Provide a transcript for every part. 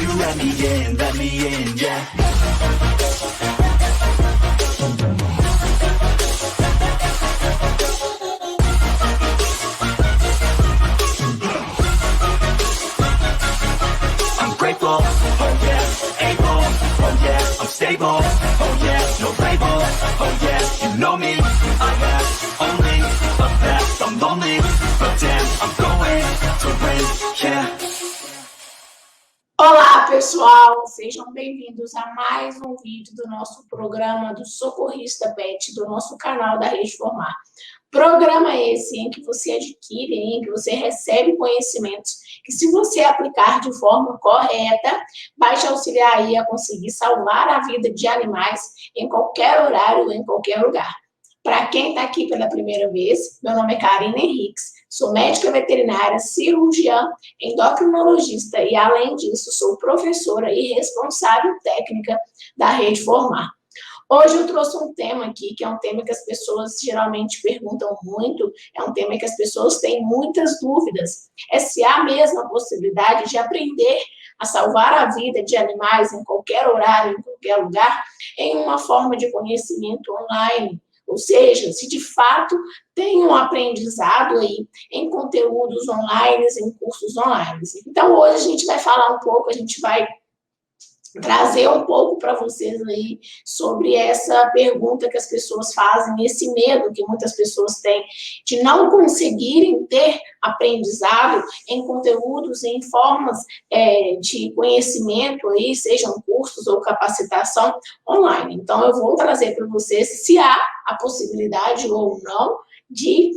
you let me in, yeah. I'm grateful, oh yeah, able, oh yeah, I'm stable, oh yeah, no label, oh yeah, you know me, I have only a past, I'm lonely, but damn, I'm going to win, yeah. Olá, pessoal! Sejam bem-vindos a mais um vídeo do nosso programa do Socorrista Pet, do nosso canal da Rede Formar. Programa esse em que você adquire, em que você recebe conhecimentos que, se você aplicar de forma correta, vai te auxiliar aí a conseguir salvar a vida de animais em qualquer horário, em qualquer lugar. Para quem está aqui pela primeira vez, meu nome é Karina Henriques, sou médica veterinária, cirurgiã, endocrinologista e, além disso, sou professora e responsável técnica da Rede Formar. Hoje eu trouxe um tema aqui, que é um tema que as pessoas geralmente perguntam muito, é um tema que as pessoas têm muitas dúvidas. É se há mesmo a possibilidade de aprender a salvar a vida de animais em qualquer horário, em qualquer lugar, em uma forma de conhecimento online. Ou seja, se de fato tem um aprendizado aí em conteúdos online, em cursos online. Então, hoje a gente vai falar um pouco, a gente vai trazer um pouco para vocês aí sobre essa pergunta que as pessoas fazem, esse medo que muitas pessoas têm de não conseguirem ter aprendizado em conteúdos, em formas de conhecimento aí, sejam cursos ou capacitação online. Então, eu vou trazer para vocês se há a possibilidade ou não de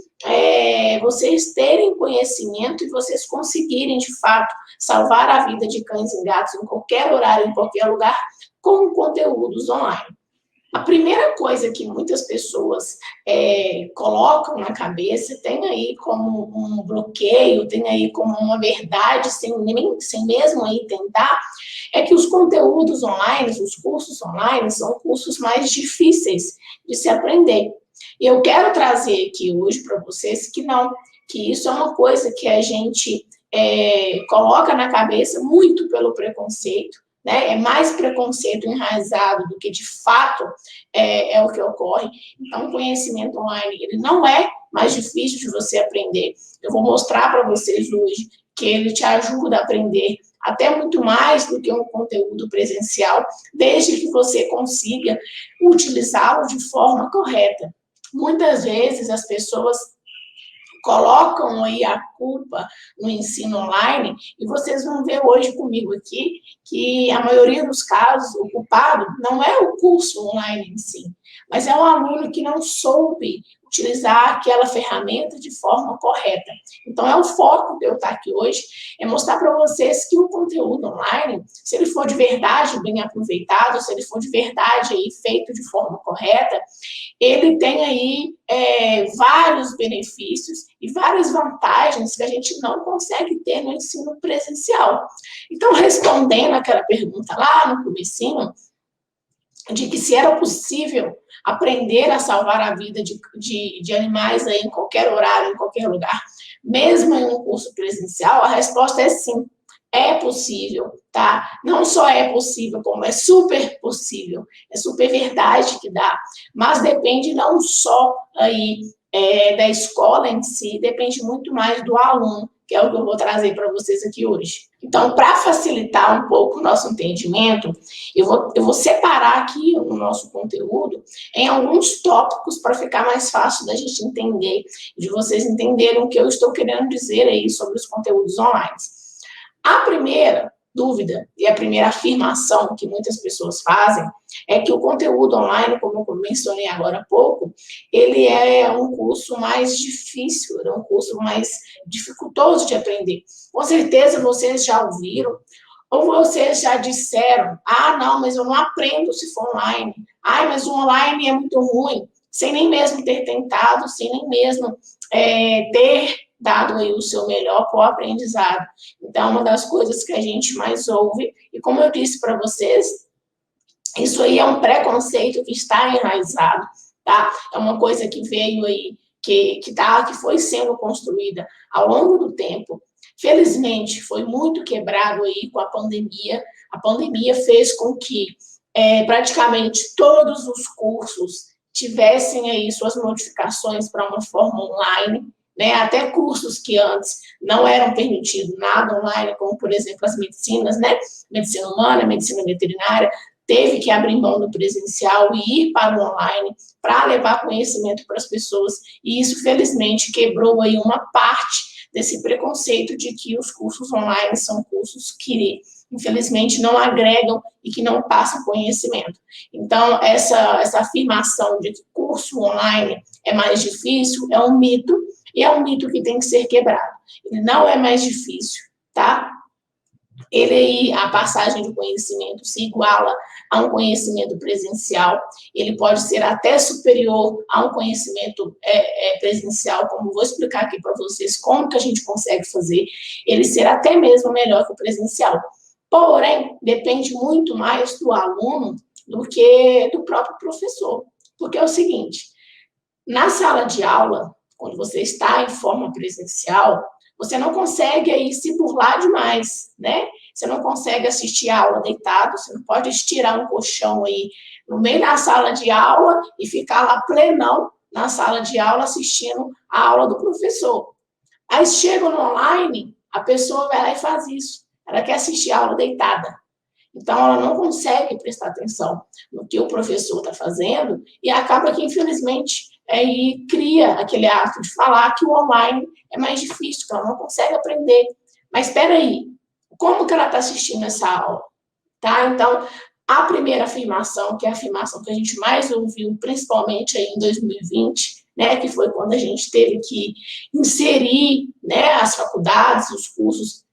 vocês terem conhecimento e vocês conseguirem, de fato, salvar a vida de cães e gatos em qualquer horário, em qualquer lugar, com conteúdos online. A primeira coisa que muitas pessoas colocam na cabeça, tem aí como um bloqueio, tem aí como uma verdade, sem mesmo aí tentar, é que os conteúdos online, os cursos online, são cursos mais difíceis de se aprender. E eu quero trazer aqui hoje para vocês que não, que isso é uma coisa que a gente coloca na cabeça muito pelo preconceito, né? É mais preconceito enraizado do que de fato é o que ocorre. Então, o conhecimento online ele não é mais difícil de você aprender. Eu vou mostrar para vocês hoje que ele te ajuda a aprender até muito mais do que um conteúdo presencial, desde que você consiga utilizá-lo de forma correta. Muitas vezes as pessoas colocam aí a culpa no ensino online e vocês vão ver hoje comigo aqui que a maioria dos casos o culpado não é o curso online em si, mas é um aluno que não soube utilizar aquela ferramenta de forma correta. Então, é o foco de eu estar aqui hoje, é mostrar para vocês que o conteúdo online, se ele for de verdade bem aproveitado, se ele for de verdade aí feito de forma correta, ele tem aí vários benefícios e várias vantagens que a gente não consegue ter no ensino presencial. Então, respondendo aquela pergunta lá no comecinho, de que se era possível aprender a salvar a vida de animais aí em qualquer horário, em qualquer lugar, mesmo em um curso presencial, a resposta é sim, é possível, tá? Não só é possível, como é super possível, é super verdade que dá, mas depende não só aí da escola em si, depende muito mais do aluno, que é o que eu vou trazer para vocês aqui hoje. Então, para facilitar um pouco o nosso entendimento, eu vou separar aqui o nosso conteúdo em alguns tópicos para ficar mais fácil da gente entender, de vocês entenderem o que eu estou querendo dizer aí sobre os conteúdos online. A primeira dúvida e a primeira afirmação que muitas pessoas fazem é que o conteúdo online, como eu mencionei agora há pouco, ele é um curso mais difícil, é um curso mais dificultoso de aprender. Com certeza vocês já ouviram, ou vocês já disseram, não, mas eu não aprendo se for online. Mas o online é muito ruim, sem nem mesmo ter tentado, sem nem mesmo ter dado aí o seu melhor para o aprendizado. Então, uma das coisas que a gente mais ouve, e como eu disse para vocês, isso aí é um preconceito que está enraizado, tá? É uma coisa que veio aí, que foi sendo construída ao longo do tempo, felizmente, foi muito quebrado aí com a pandemia. A pandemia fez com que praticamente todos os cursos tivessem aí suas modificações para uma forma online, né? Até cursos que antes não eram permitidos nada online, como, por exemplo, as medicinas, né? Medicina humana, medicina veterinária, teve que abrir mão do presencial e ir para o online para levar conhecimento para as pessoas, e isso, felizmente, quebrou aí uma parte desse preconceito de que os cursos online são cursos que, infelizmente, não agregam e que não passam conhecimento. Então, essa afirmação de que curso online é mais difícil é um mito, e é um mito que tem que ser quebrado. Ele não é mais difícil, tá? A passagem de conhecimento se iguala a um conhecimento presencial, ele pode ser até superior a um conhecimento presencial, como vou explicar aqui para vocês como que a gente consegue fazer, ele ser até mesmo melhor que o presencial. Porém, depende muito mais do aluno do que do próprio professor, porque é o seguinte, na sala de aula, quando você está em forma presencial, você não consegue aí se burlar demais, né? Você não consegue assistir a aula deitado, você não pode estirar um colchão aí no meio da sala de aula e ficar lá plenão na sala de aula assistindo a aula do professor. Aí chega no online, a pessoa vai lá e faz isso. Ela quer assistir a aula deitada. Então, ela não consegue prestar atenção no que o professor está fazendo e acaba que, infelizmente, cria aquele ato de falar que o online é mais difícil, que ela não consegue aprender. Mas espera aí, como que ela está assistindo essa aula? Tá? Então, a primeira afirmação, que é a afirmação que a gente mais ouviu, principalmente aí em 2020, né, que foi quando a gente teve que inserir, né, as faculdades, os cursos,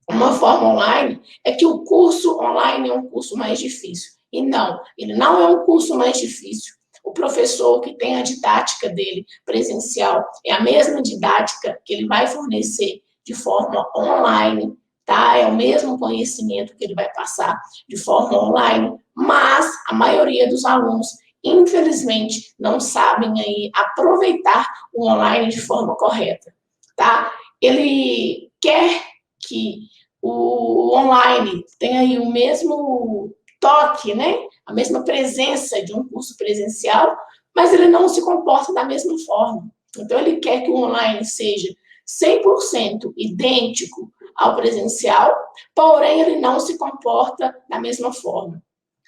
uma forma online, é que o curso online é um curso mais difícil. E não, ele não é um curso mais difícil. O professor que tem a didática dele presencial é a mesma didática que ele vai fornecer de forma online, tá? É o mesmo conhecimento que ele vai passar de forma online, mas a maioria dos alunos, infelizmente, não sabem aí aproveitar o online de forma correta, tá? Ele quer que o online tenha aí o mesmo toque, né? A mesma presença de um curso presencial, mas ele não se comporta da mesma forma. Então, ele quer que o online seja 100% idêntico ao presencial, porém, ele não se comporta da mesma forma.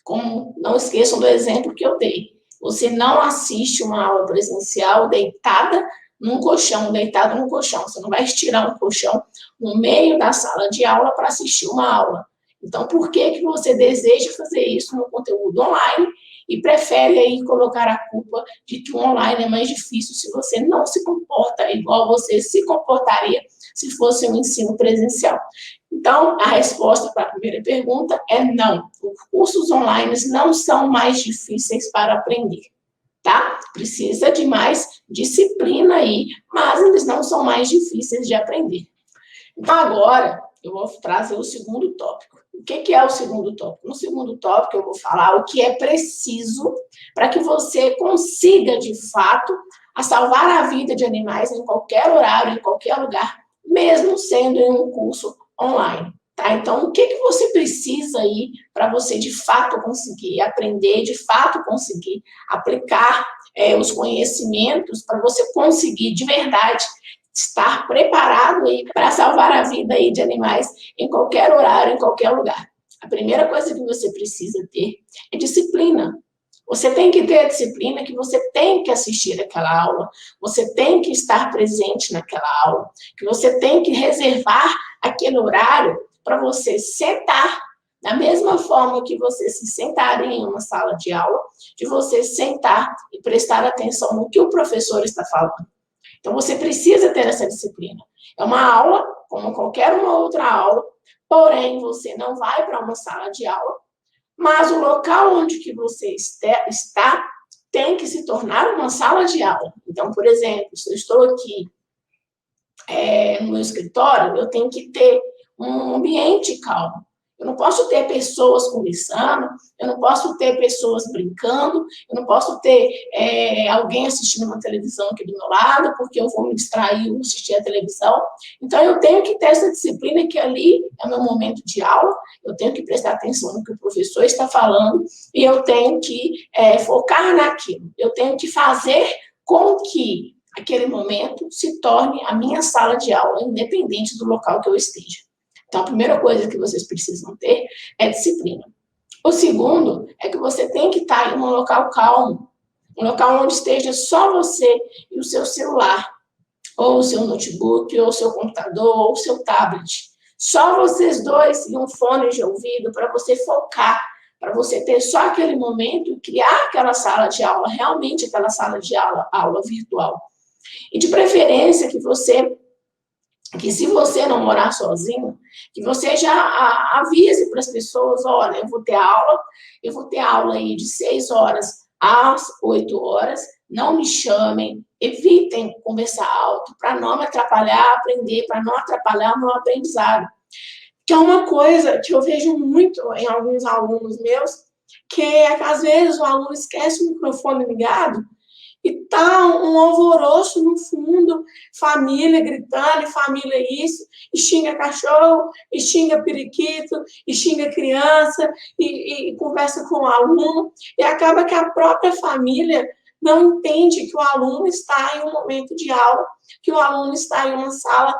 Como, não esqueçam do exemplo que eu dei. Você não assiste uma aula presencial deitada num colchão, deitado num colchão. Você não vai estirar um colchão no meio da sala de aula para assistir uma aula. Então, por que você deseja fazer isso no conteúdo online e prefere aí colocar a culpa de que o online é mais difícil se você não se comporta igual você se comportaria se fosse um ensino presencial? Então, a resposta para a primeira pergunta é não. Os cursos online não são mais difíceis para aprender, tá? Precisa de mais disciplina aí, mas eles não são mais difíceis de aprender. Então, agora, eu vou trazer o segundo tópico. O que é o segundo tópico? No segundo tópico, eu vou falar o que é preciso para que você consiga, de fato, salvar a vida de animais em qualquer horário, em qualquer lugar, mesmo sendo em um curso online. Tá? Então, o que você precisa aí para você, de fato, conseguir aprender, de fato, conseguir aplicar os conhecimentos, para você conseguir, de verdade, estar preparado aí para salvar a vida aí de animais em qualquer horário, em qualquer lugar. A primeira coisa que você precisa ter é disciplina. Você tem que ter a disciplina que você tem que assistir aquela aula, você tem que estar presente naquela aula, que você tem que reservar aquele horário para você sentar da mesma forma que você se sentaria em uma sala de aula, de você sentar e prestar atenção no que o professor está falando. Então, você precisa ter essa disciplina. É uma aula, como qualquer uma outra aula, porém, você não vai para uma sala de aula, mas o local onde que você está tem que se tornar uma sala de aula. Então, por exemplo, se eu estou aqui no meu escritório, eu tenho que ter um ambiente calmo. Eu não posso ter pessoas conversando, eu não posso ter pessoas brincando, eu não posso ter alguém assistindo uma televisão aqui do meu lado, porque eu vou me distrair, vou assistir a televisão. Então, eu tenho que ter essa disciplina que ali é o meu momento de aula, eu tenho que prestar atenção no que o professor está falando e eu tenho que focar naquilo. Eu tenho que fazer com que aquele momento se torne a minha sala de aula, independente do local que eu esteja. Então, a primeira coisa que vocês precisam ter é disciplina. O segundo é que você tem que estar em um local calmo, um local onde esteja só você e o seu celular, ou o seu notebook, ou o seu computador, ou o seu tablet. Só vocês dois e um fone de ouvido para você focar, para você ter só aquele momento e criar aquela sala de aula, realmente aquela sala de aula virtual. E de preferência que se você não morar sozinho, que você já avise para as pessoas, olha, eu vou ter aula aí de 6 horas às 8 horas, não me chamem, evitem conversar alto, para não me atrapalhar a aprender, para não atrapalhar o meu aprendizado. Que é uma coisa que eu vejo muito em alguns alunos meus, que é que às vezes o aluno esquece o microfone ligado, e tá um alvoroço no fundo, família gritando, e família isso, e xinga cachorro, e xinga periquito, e xinga criança, e conversa com o aluno, e acaba que a própria família não entende que o aluno está em um momento de aula, que o aluno está em uma sala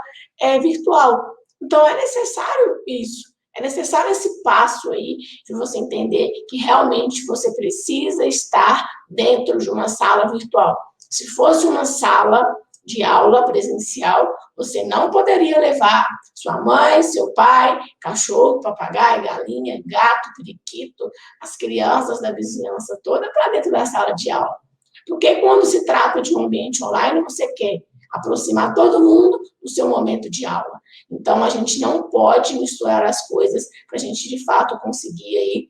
virtual. Então, é necessário isso. É necessário esse passo aí, de você entender que realmente você precisa estar dentro de uma sala virtual. Se fosse uma sala de aula presencial, você não poderia levar sua mãe, seu pai, cachorro, papagaio, galinha, gato, periquito, as crianças da vizinhança toda para dentro da sala de aula. Porque quando se trata de um ambiente online, você quer aproximar todo mundo do seu momento de aula. Então, a gente não pode misturar as coisas para a gente, de fato, conseguir aí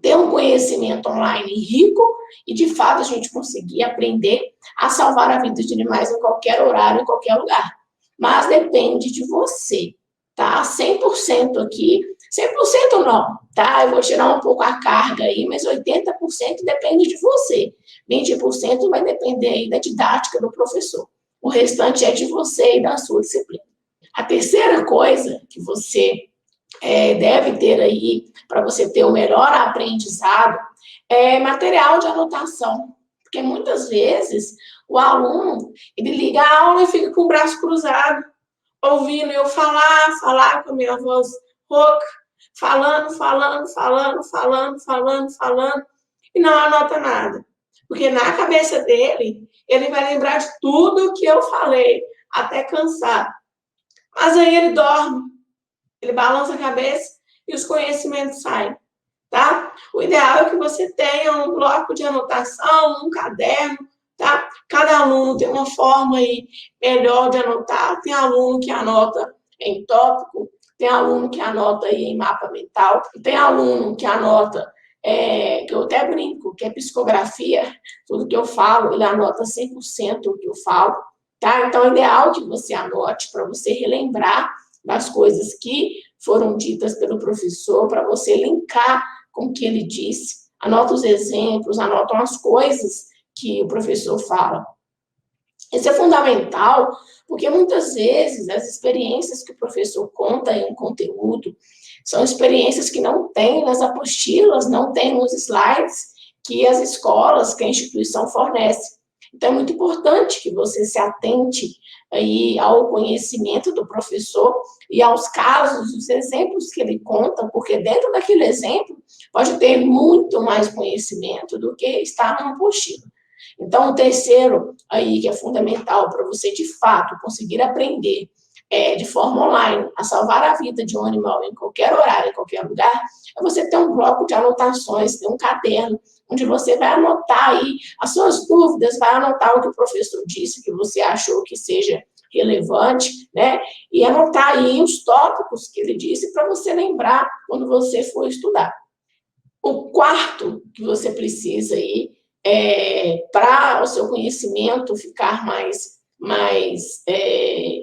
ter um conhecimento online rico e, de fato, a gente conseguir aprender a salvar a vida de animais em qualquer horário, em qualquer lugar. Mas depende de você, tá? 100% aqui, 100% não, tá? Eu vou tirar um pouco a carga aí, mas 80% depende de você. 20% vai depender aí da didática do professor. O restante é de você e da sua disciplina. A terceira coisa que você deve ter aí, para você ter o melhor aprendizado, é material de anotação. Porque muitas vezes o aluno, ele liga a aula e fica com o braço cruzado, ouvindo eu falar com a minha voz rouca, falando, e não anota nada. Porque na cabeça dele, ele vai lembrar de tudo que eu falei, até cansar. Mas aí ele dorme, ele balança a cabeça e os conhecimentos saem, tá? O ideal é que você tenha um bloco de anotação, um caderno, tá? Cada aluno tem uma forma aí melhor de anotar. Tem aluno que anota em tópico, tem aluno que anota aí em mapa mental, tem aluno que anota, que eu até brinco, que é psicografia, tudo que eu falo, ele anota 100% o que eu falo, tá? Então, é ideal que você anote para você relembrar das coisas que foram ditas pelo professor, para você linkar com o que ele disse. Anota os exemplos, anota as coisas que o professor fala. Isso é fundamental, porque muitas vezes as experiências que o professor conta em um conteúdo são experiências que não tem nas apostilas, não tem nos slides que as escolas, que a instituição fornece. Então, é muito importante que você se atente aí ao conhecimento do professor e aos casos, os exemplos que ele conta, porque dentro daquele exemplo pode ter muito mais conhecimento do que está numa apostila. Então, o terceiro aí que é fundamental para você, de fato, conseguir aprender de forma online, a salvar a vida de um animal em qualquer horário, em qualquer lugar, é você ter um bloco de anotações, ter um caderno, onde você vai anotar aí as suas dúvidas, vai anotar o que o professor disse, que você achou que seja relevante, né? E anotar aí os tópicos que ele disse para você lembrar quando você for estudar. O quarto que você precisa aí, para o seu conhecimento ficar mais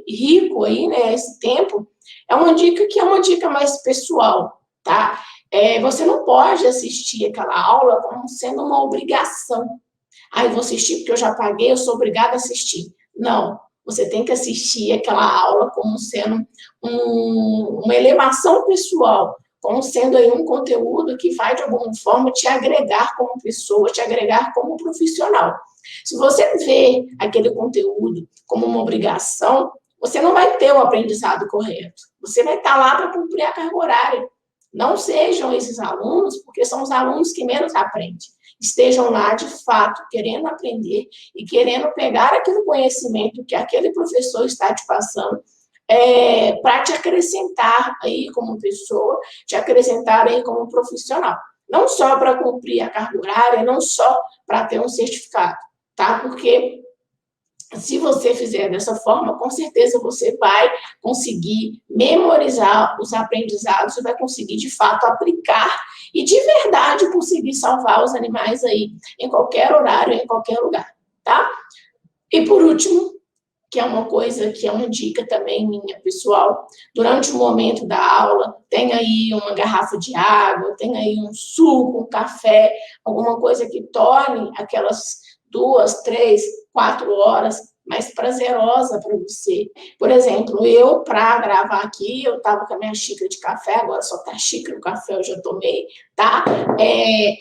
rico aí, né, esse tempo, é uma dica que é uma dica mais pessoal, tá? Você não pode assistir aquela aula como sendo uma obrigação. Ah, eu vou assistir porque eu já paguei, eu sou obrigada a assistir. Não, você tem que assistir aquela aula como sendo uma elevação pessoal, como sendo aí um conteúdo que vai, de alguma forma, te agregar como pessoa, te agregar como profissional. Se você vê aquele conteúdo como uma obrigação, você não vai ter o aprendizado correto. Você vai estar lá para cumprir a carga horária. Não sejam esses alunos, porque são os alunos que menos aprendem. Estejam lá, de fato, querendo aprender e querendo pegar aquele conhecimento que aquele professor está te passando para te acrescentar aí como pessoa, te acrescentar aí como profissional. Não só para cumprir a carga horária, não só para ter um certificado, tá? Porque se você fizer dessa forma, com certeza você vai conseguir memorizar os aprendizados, você vai conseguir, de fato, aplicar e, de verdade, conseguir salvar os animais aí em qualquer horário, em qualquer lugar, tá? E, por último, que é uma coisa, que é uma dica também minha, pessoal, durante o momento da aula, tem aí uma garrafa de água, tem aí um suco, um café, alguma coisa que torne aquelas 2, 3, 4 horas mais prazerosa para você. Por exemplo, eu, para gravar aqui, eu estava com a minha xícara de café, agora só está xícara, o café eu já tomei, tá?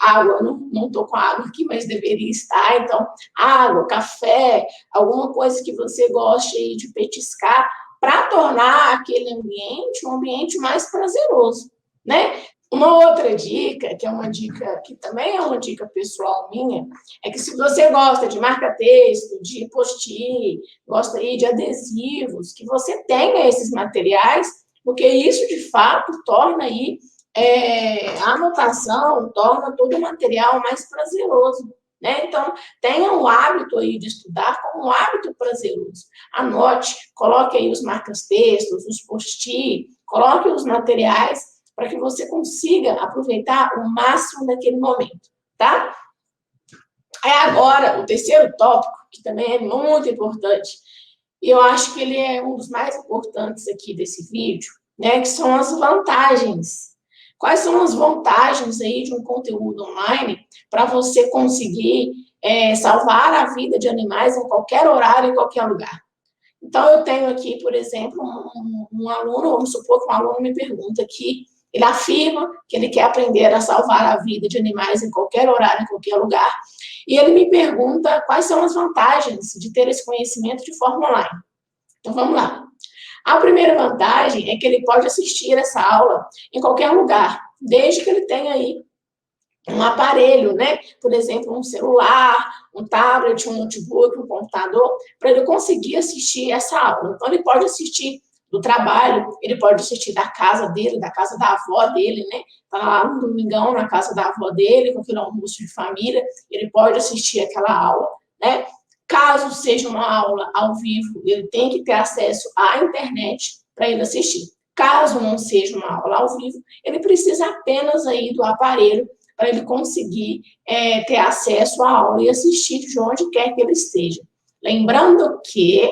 Água, não estou com água aqui, mas deveria estar, então, água, café, alguma coisa que você goste aí de petiscar, para tornar aquele ambiente um ambiente mais prazeroso, né? Uma outra dica, que é uma dica que também é uma dica pessoal minha, é que se você gosta de marca-texto, de post-it, gosta aí de adesivos, que você tenha esses materiais, porque isso, de fato, torna aí a anotação, torna todo o material mais prazeroso, né? Então, tenha o hábito aí de estudar como um hábito prazeroso. Anote, coloque aí os marcas-textos, os post-it, coloque os materiais para que você consiga aproveitar o máximo daquele momento, tá? Agora, o terceiro tópico, que também é muito importante, e eu acho que ele é um dos mais importantes aqui desse vídeo, né, que são as vantagens. Quais são as vantagens aí de um conteúdo online para você conseguir salvar a vida de animais em qualquer horário, em qualquer lugar? Então, eu tenho aqui, por exemplo, um aluno, vamos supor que um aluno me pergunta aqui, ele afirma que ele quer aprender a salvar a vida de animais em qualquer horário, em qualquer lugar, e ele me pergunta quais são as vantagens de ter esse conhecimento de forma online. Então, vamos lá. A primeira vantagem é que ele pode assistir essa aula em qualquer lugar, desde que ele tenha aí um aparelho, né? Por exemplo, um celular, um tablet, um notebook, um computador, para ele conseguir assistir essa aula. Então, ele pode assistir do trabalho, ele pode assistir da casa dele, da casa da avó dele, né? Tá lá no domingão na casa da avó dele, com aquele almoço de família, ele pode assistir aquela aula, né? Caso seja uma aula ao vivo, ele tem que ter acesso à internet para ele assistir. Caso não seja uma aula ao vivo, ele precisa apenas aí do aparelho para ele conseguir ter acesso à aula e assistir de onde quer que ele esteja. Lembrando que,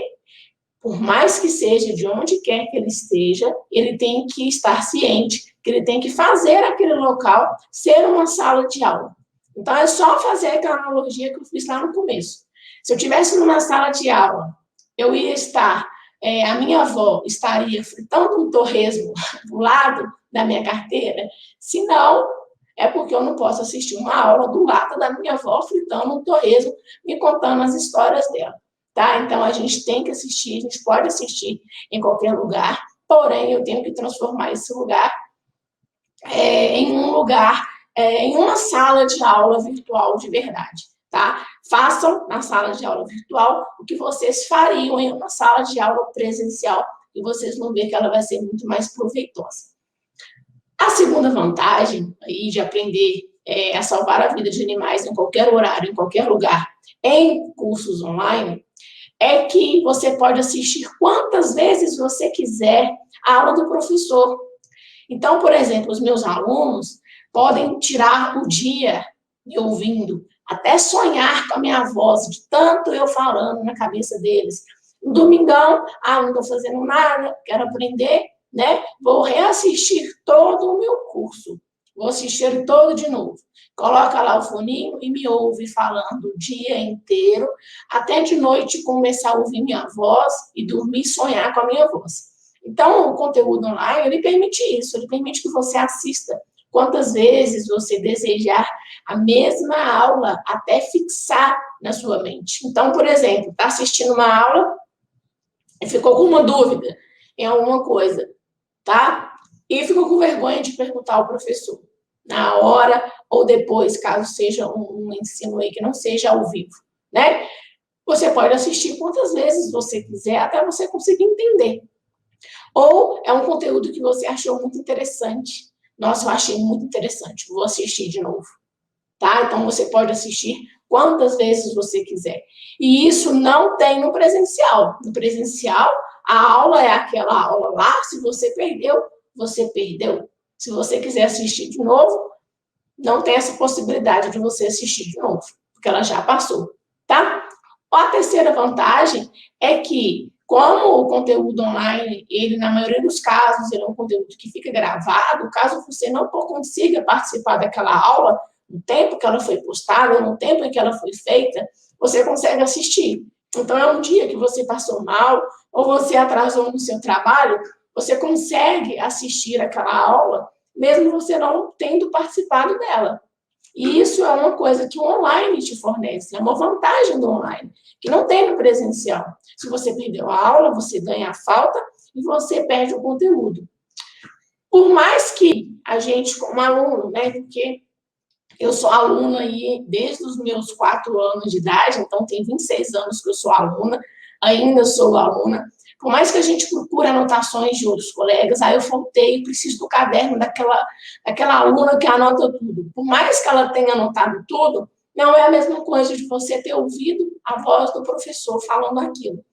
por mais que seja de onde quer que ele esteja, ele tem que estar ciente, que ele tem que fazer aquele local ser uma sala de aula. Então, é só fazer aquela analogia que eu fiz lá no começo. Se eu estivesse numa sala de aula, eu ia estar, a minha avó estaria fritando um torresmo do lado da minha carteira, se não, é porque eu não posso assistir uma aula do lado da minha avó fritando um torresmo, me contando as histórias dela. Tá? Então, a gente tem que assistir, a gente pode assistir em qualquer lugar, porém, eu tenho que transformar esse lugar em um lugar, em uma sala de aula virtual de verdade, tá? Façam na sala de aula virtual o que vocês fariam em uma sala de aula presencial e vocês vão ver que ela vai ser muito mais proveitosa. A segunda vantagem aí de aprender a salvar a vida de animais em qualquer horário, em qualquer lugar, em cursos online, é que você pode assistir quantas vezes você quiser a aula do professor. Então, por exemplo, os meus alunos podem tirar o dia me ouvindo, até sonhar com a minha voz, de tanto eu falando na cabeça deles. No domingão, não estou fazendo nada, quero aprender, né? Vou reassistir todo o meu curso. Vou assistir ele todo de novo. Coloca lá o foninho e me ouve falando o dia inteiro, até de noite começar a ouvir minha voz e dormir e sonhar com a minha voz. Então, o conteúdo online, ele permite isso, ele permite que você assista quantas vezes você desejar a mesma aula até fixar na sua mente. Então, por exemplo, está assistindo uma aula e ficou com uma dúvida em alguma coisa, tá? E ficou com vergonha de perguntar ao professor, na hora ou depois, caso seja um ensino aí que não seja ao vivo, né? Você pode assistir quantas vezes você quiser, até você conseguir entender. Ou é um conteúdo que você achou muito interessante. Nossa, eu achei muito interessante, vou assistir de novo, tá? Então, você pode assistir quantas vezes você quiser. E isso não tem no presencial. No presencial, a aula é aquela aula lá, se você perdeu, você perdeu. Se você quiser assistir de novo, não tem essa possibilidade de você assistir de novo, porque ela já passou, tá? A terceira vantagem é que, como o conteúdo online, ele, na maioria dos casos, ele é um conteúdo que fica gravado, caso você não consiga participar daquela aula, no tempo que ela foi postada, no tempo em que ela foi feita, você consegue assistir. Então, é um dia que você passou mal, ou você atrasou no seu trabalho, você consegue assistir aquela aula, mesmo você não tendo participado dela. E isso é uma coisa que o online te fornece, é uma vantagem do online, que não tem no presencial. Se você perdeu a aula, você ganha a falta e você perde o conteúdo. Por mais que a gente, como aluno, né, porque eu sou aluna aí desde os meus 4 anos de idade, então tem 26 anos que eu sou aluna, ainda sou aluna. Por mais que a gente procure anotações de outros colegas, aí eu faltei, preciso do caderno daquela aluna que anota tudo. Por mais que ela tenha anotado tudo, não é a mesma coisa de você ter ouvido a voz do professor falando aquilo.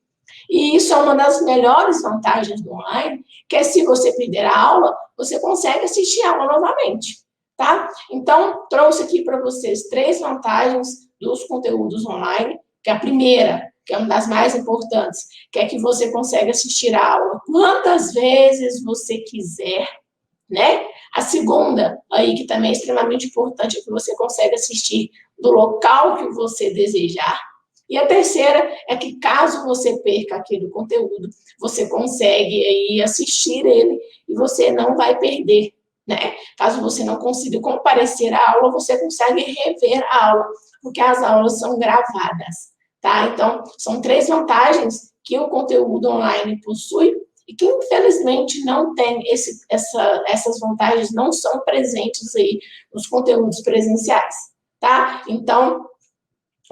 E isso é uma das melhores vantagens do online, que é se você perder a aula, você consegue assistir a aula novamente, tá? Então, trouxe aqui para vocês 3 vantagens dos conteúdos online, que a primeira, que é uma das mais importantes, que é que você consegue assistir a aula quantas vezes você quiser, né? A segunda, aí que também é extremamente importante, é que você consegue assistir do local que você desejar. E a terceira é que, caso você perca aquele conteúdo, você consegue aí assistir ele e você não vai perder, né? Caso você não consiga comparecer à aula, você consegue rever a aula, porque as aulas são gravadas, tá? Então, são 3 vantagens que o conteúdo online possui e que, infelizmente, não tem essas vantagens, não são presentes aí nos conteúdos presenciais, tá? Então,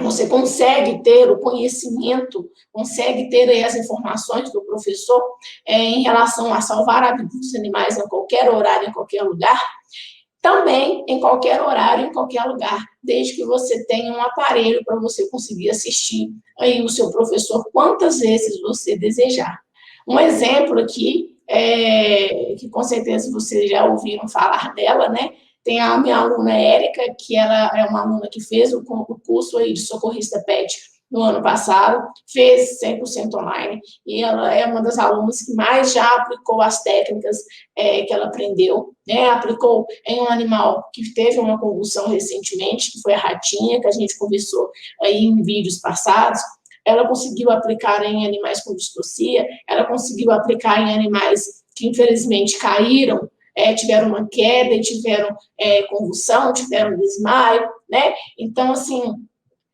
você consegue ter o conhecimento, consegue ter aí as informações do professor em relação a salvar a vida dos animais em qualquer horário, em qualquer lugar, também em qualquer horário, em qualquer lugar, desde que você tenha um aparelho para você conseguir assistir aí o seu professor quantas vezes você desejar. Um exemplo aqui, que com certeza vocês já ouviram falar dela, né? Tem a minha aluna Érica, que ela é uma aluna que fez o curso aí de socorrista PET no ano passado, fez 100% online, e ela é uma das alunas que mais já aplicou as técnicas que ela aprendeu, né? Aplicou em um animal que teve uma convulsão recentemente, que foi a ratinha, que a gente conversou aí em vídeos passados. Ela conseguiu aplicar em animais com distocia, ela conseguiu aplicar em animais que infelizmente caíram, tiveram uma queda, tiveram convulsão, tiveram desmaio, né? Então, assim,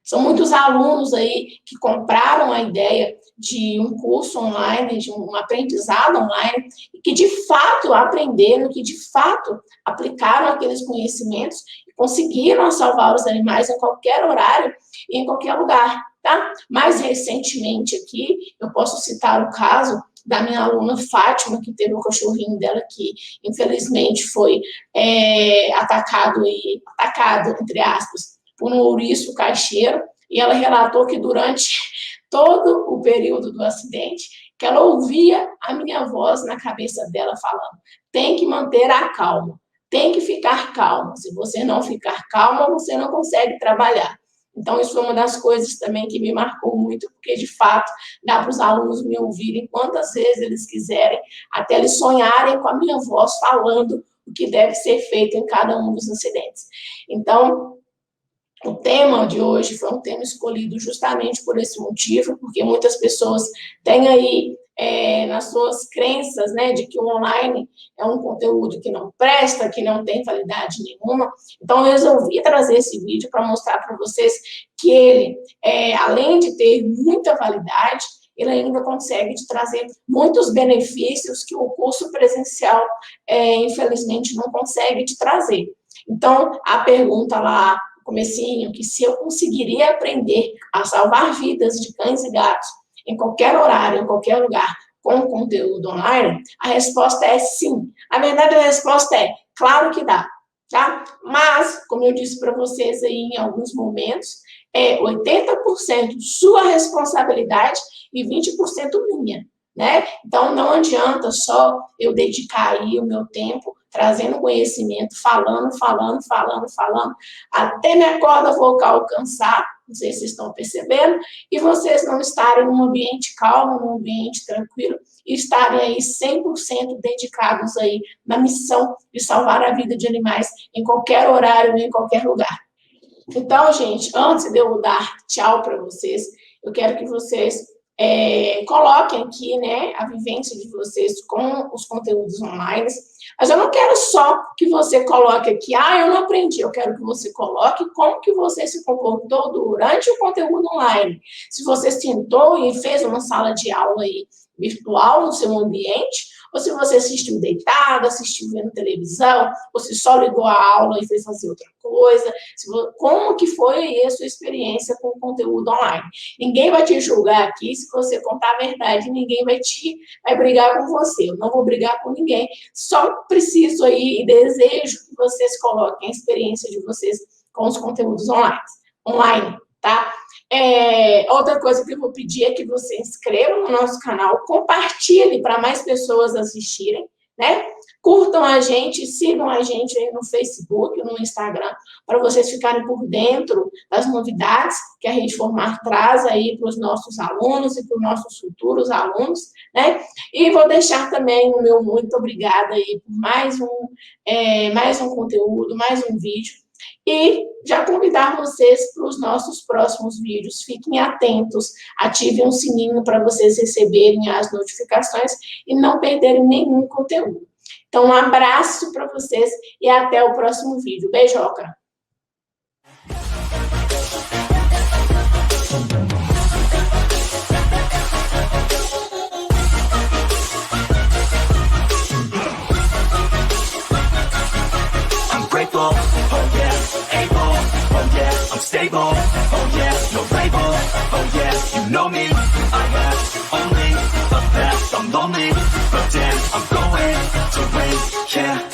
são muitos alunos aí que compraram a ideia de um curso online, de um aprendizado online, e que de fato aprenderam, que de fato aplicaram aqueles conhecimentos e conseguiram salvar os animais em qualquer horário e em qualquer lugar, tá? Mais recentemente aqui, eu posso citar o caso da minha aluna Fátima, que teve um cachorrinho dela que, infelizmente, foi atacado, entre aspas, por um ouriço caixeiro, e ela relatou que durante todo o período do acidente, que ela ouvia a minha voz na cabeça dela falando, tem que manter a calma, tem que ficar calma, se você não ficar calma, você não consegue trabalhar. Então, isso foi uma das coisas também que me marcou muito, porque, de fato, dá para os alunos me ouvirem quantas vezes eles quiserem, até eles sonharem com a minha voz falando o que deve ser feito em cada um dos incidentes. Então, o tema de hoje foi um tema escolhido justamente por esse motivo, porque muitas pessoas têm aí nas suas crenças, né, de que o online é um conteúdo que não presta, que não tem validade nenhuma. Então, eu resolvi trazer esse vídeo para mostrar para vocês que ele, além de ter muita validade, ele ainda consegue te trazer muitos benefícios que o curso presencial, infelizmente, não consegue te trazer. Então, a pergunta lá, no comecinho, que se eu conseguiria aprender a salvar vidas de cães e gatos em qualquer horário, em qualquer lugar, com conteúdo online, a resposta é sim. Na verdade, a resposta é claro que dá, tá? Mas, como eu disse para vocês aí em alguns momentos, é 80% sua responsabilidade e 20% minha, né? Então, não adianta só eu dedicar aí o meu tempo trazendo conhecimento, falando, até minha corda vocal cansar, não sei se vocês estão percebendo, e vocês não estarem num ambiente calmo, num ambiente tranquilo, e estarem aí 100% dedicados aí na missão de salvar a vida de animais em qualquer horário, em qualquer lugar. Então, gente, antes de eu dar tchau para vocês, eu quero que vocês coloquem aqui, né, a vivência de vocês com os conteúdos online. Mas eu não quero só que você coloque aqui, eu não aprendi. Eu quero que você coloque como que você se comportou durante o conteúdo online. Se você sentou e fez uma sala de aula aí virtual no seu ambiente, ou se você assistiu deitado, assistiu vendo televisão, ou se só ligou a aula e fez fazer outra coisa, como que foi aí a sua experiência com o conteúdo online. Ninguém vai te julgar aqui se você contar a verdade, ninguém vai brigar com você, eu não vou brigar com ninguém, só preciso aí e desejo que vocês coloquem a experiência de vocês com os conteúdos online, tá? Outra coisa que eu vou pedir é que você se inscreva no nosso canal, compartilhe para mais pessoas assistirem, né? Curtam a gente, sigam a gente aí no Facebook, no Instagram, para vocês ficarem por dentro das novidades que a Rede Formar traz aí para os nossos alunos e para os nossos futuros alunos, né? E vou deixar também o meu muito obrigada aí por mais um conteúdo, mais um vídeo. E já convidar vocês para os nossos próximos vídeos. Fiquem atentos, ativem o sininho para vocês receberem as notificações e não perderem nenhum conteúdo. Então, um abraço para vocês e até o próximo vídeo. Beijoca! Oh yeah, able, oh yeah, I'm stable, oh yeah, no label, oh yeah, you know me, I have only the best, I'm lonely, but damn, I'm going to win, yeah.